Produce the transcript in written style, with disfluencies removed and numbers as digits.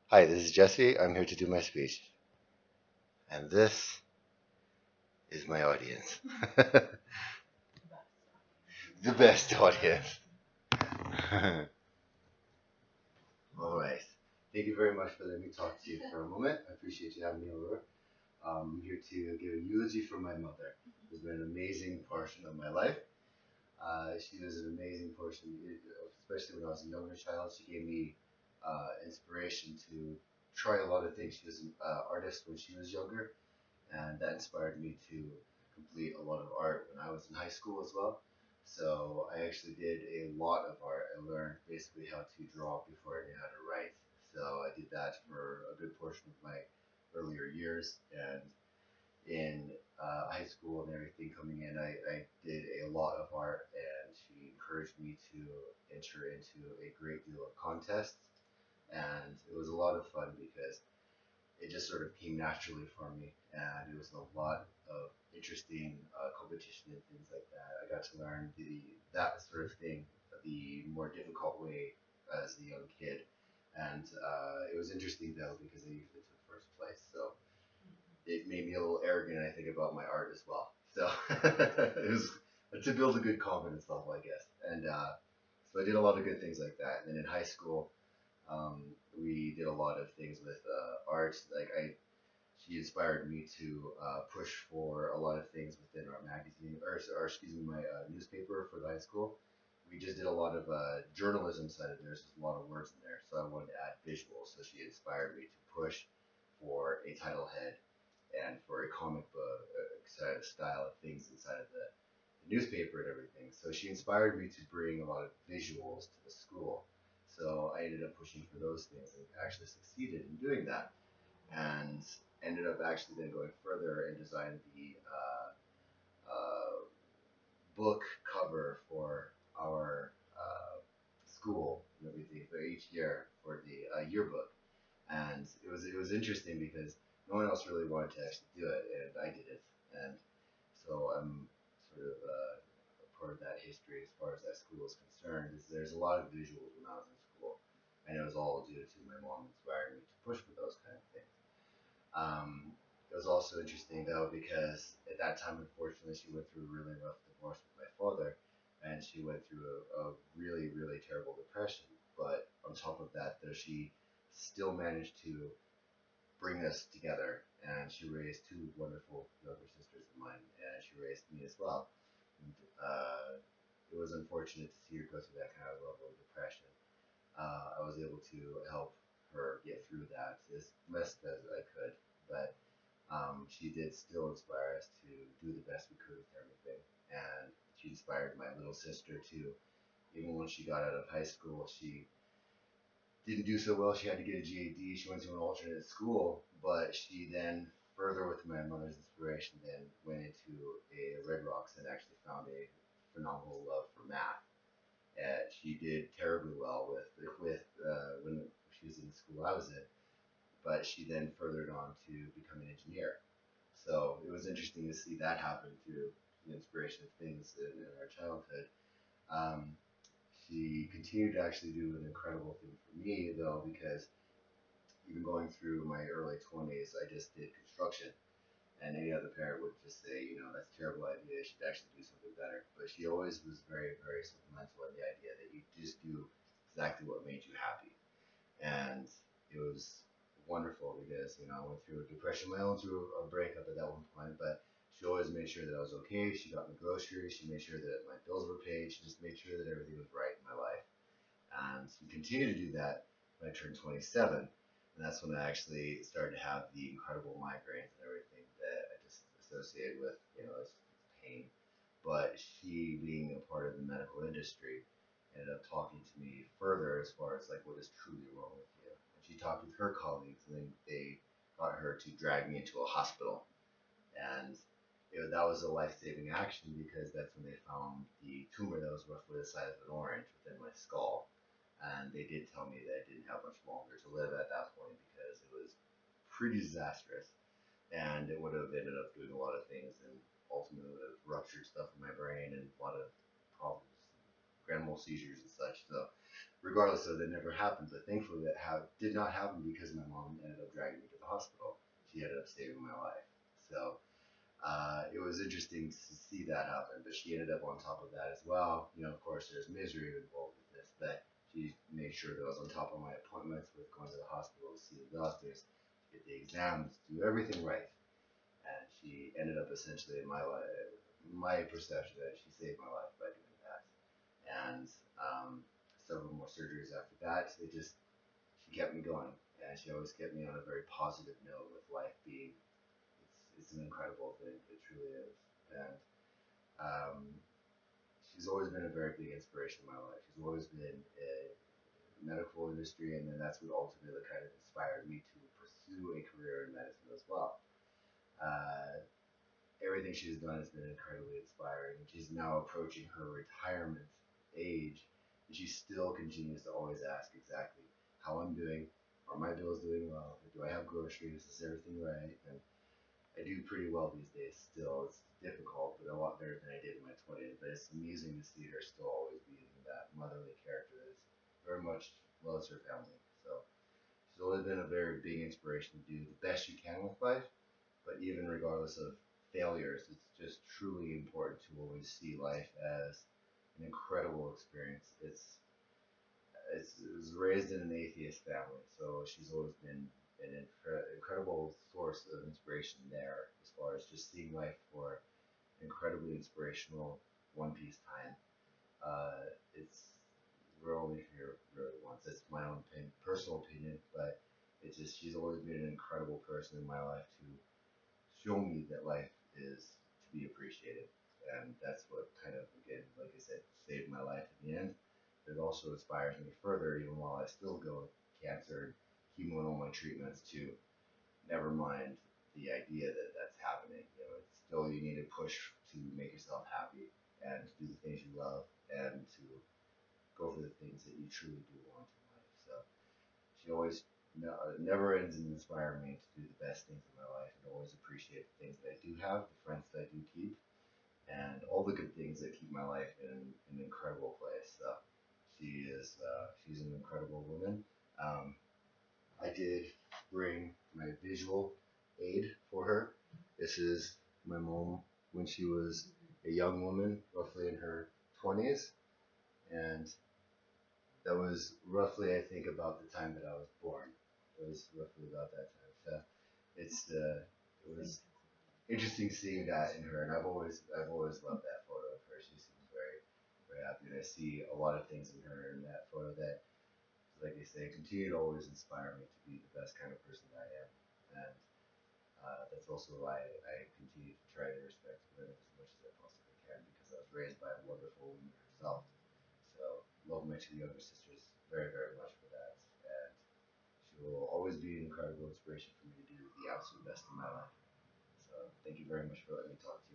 Hi, this is Jesse. I'm here to do my speech. And this is my audience. The best audience. All right. Thank you very much for letting me talk to you for a moment. I appreciate you having me over. I'm here to give a eulogy for my mother, who's been an amazing portion of my life. She was an amazing portion, especially when I was a younger child. She gave me inspiration to try a lot of things. She was an artist when she was younger, and that inspired me to complete a lot of art when I was in high school as well. So I actually did a lot of art. I learned basically how to draw before I knew how to write. So I did that for a good portion of my earlier years, and in high school and everything coming in, I did a lot of art, and she encouraged me to enter into a great deal of contests, and it was a lot of fun because it just sort of came naturally for me, and it was a lot of interesting competition and things like that. I got to learn that sort of thing the more difficult way as a young kid, and it was interesting though because I usually took first place, so it made me a little arrogant, I think, about my art as well. So it was to build a good confidence level, I guess, and so I did a lot of good things like that. And then in high school, we did a lot of things with art. She inspired me to push for a lot of things within our magazine, or excuse me, my newspaper for the high school. We just did a lot of journalism side of There's a lot of words in there, so I wanted to add visuals. So she inspired me to push for a title head and for a comic book style of things inside of the newspaper and everything. So she inspired me to bring a lot of visuals to the school. So I ended up pushing for those things and actually succeeded in doing that, and ended up actually then going further and designed the book cover for our school and everything for each year for the yearbook. And it was interesting because no one else really wanted to actually do it, and I did it. And so I'm sort of a part of that history as far as that school is concerned. Is there's a lot of visuals when I was in school, and it was all due to my mom inspiring me to push for those kind of things. It was also interesting though because at that time, unfortunately, she went through a really rough divorce with my father, and she went through a really, really terrible depression. But on top of that, though, she still managed to bring us together, and she raised two wonderful younger sisters of mine, and she raised me as well. And, it was unfortunate to see her go through that kind of level of depression. I was able to help her get through that as best as I could, but she did still inspire us to do the best we could with everything. And she inspired my little sister too. Even when she got out of high school, she didn't do so well. She had to get a GAD. She went to an alternate school, but she then, further with my mother's inspiration, then went into a Red Rocks and actually found a phenomenal love for math. She did terribly well with when she was in the school I was in, but she then furthered on to become an engineer. So it was interesting to see that happen through the inspiration of things in our childhood. Um, she continued to actually do an incredible thing for me, though, because even going through my early 20s, I just did construction. And any other parent would just say, that's a terrible idea. You should actually do something better. But she always was very, very sentimental in the idea that you just do exactly what made you happy. And it was wonderful because I went through a depression, my own through a breakup at that one point, but she always made sure that I was okay. She got me groceries. She made sure that my bills were paid. She just made sure that everything was right in my life, and she continued to do that when I turned 27, and that's when I actually started to have the incredible migraines and everything that I just associated with this pain. But she, being a part of the medical industry, ended up talking to me further as far as like what is truly wrong with you. And she talked with her colleagues, and then they got her to drag me into a hospital. And that was a life-saving action because that's when they found the tumor that was roughly the size of an orange within my skull. And they did tell me that I didn't have much longer to live at that point because it was pretty disastrous, and it would have ended up doing a lot of things, and ultimately would have ruptured stuff in my brain and a lot of problems, grand mal seizures and such. So regardless of that never happened, but thankfully that did not happen because my mom ended up dragging me to the hospital. She ended up saving my life. So it was interesting to see that happen, but she ended up on top of that as well. You know, of course, there's misery involved with this, but she made sure that I was on top of my appointments with going to the hospital to see the doctors, get the exams, do everything right. And she ended up essentially in my life, my perception that she saved my life by doing that. And several more surgeries after that, she kept me going, and she always kept me on a very positive note with life being it's an incredible thing. It truly is. And um, she's always been a very big inspiration in my life. She's always been a medical industry, and then that's what ultimately kind of inspired me to pursue a career in medicine as well. Uh, Everything she's done has been incredibly inspiring. She's now approaching her retirement age, and she still continues to always ask exactly how I'm doing. Are my bills doing well? Do I have groceries? Is everything right? And I do pretty well these days still. It's difficult, but a lot better than I did in my 20s. But it's amusing to see her still always being that motherly character that very much loves her family. So she's always been a very big inspiration to do the best you can with life. But even regardless of failures, it's just truly important to always see life as an incredible experience. It was raised in an atheist family, so she's always been an incredible source of inspiration there as far as just seeing life for incredibly inspirational One Piece time. It's we're only here really once. It's my own personal opinion, but it's just she's always been an incredible person in my life to show me that life is to be appreciated, and that's what kind of again, like I said, saved my life in the end. But it also inspires me further, even while I still go with cancer and chemo and all my treatments, to never mind the idea that that's happening. You know, it's still you need to push to make yourself happy and to do the things you love and to go for the things that you truly do want in life. So she always never ends in inspiring me to do the best things in my life and always appreciate the things that I do have, the friends that I do keep, and all the good things that keep my life in an incredible place. So she's an incredible woman. Um, I did bring my visual aid for her. This is my mom when she was a young woman, roughly in her 20s, and that was roughly, I think, about the time that I was born. It was roughly about that time. So it was interesting seeing that in her, and I've always loved that photo of her. She seems very very happy, and I see a lot of things in her in that photo that, like I say, continue to always inspire me to be the best kind of person that I am, and that's also why I continue to try to respect women as much as I possibly can because I was raised by a wonderful woman herself. So love my two younger sisters very, very much for that. And she will always be an incredible inspiration for me to do the absolute best in my life. So thank you very much for letting me talk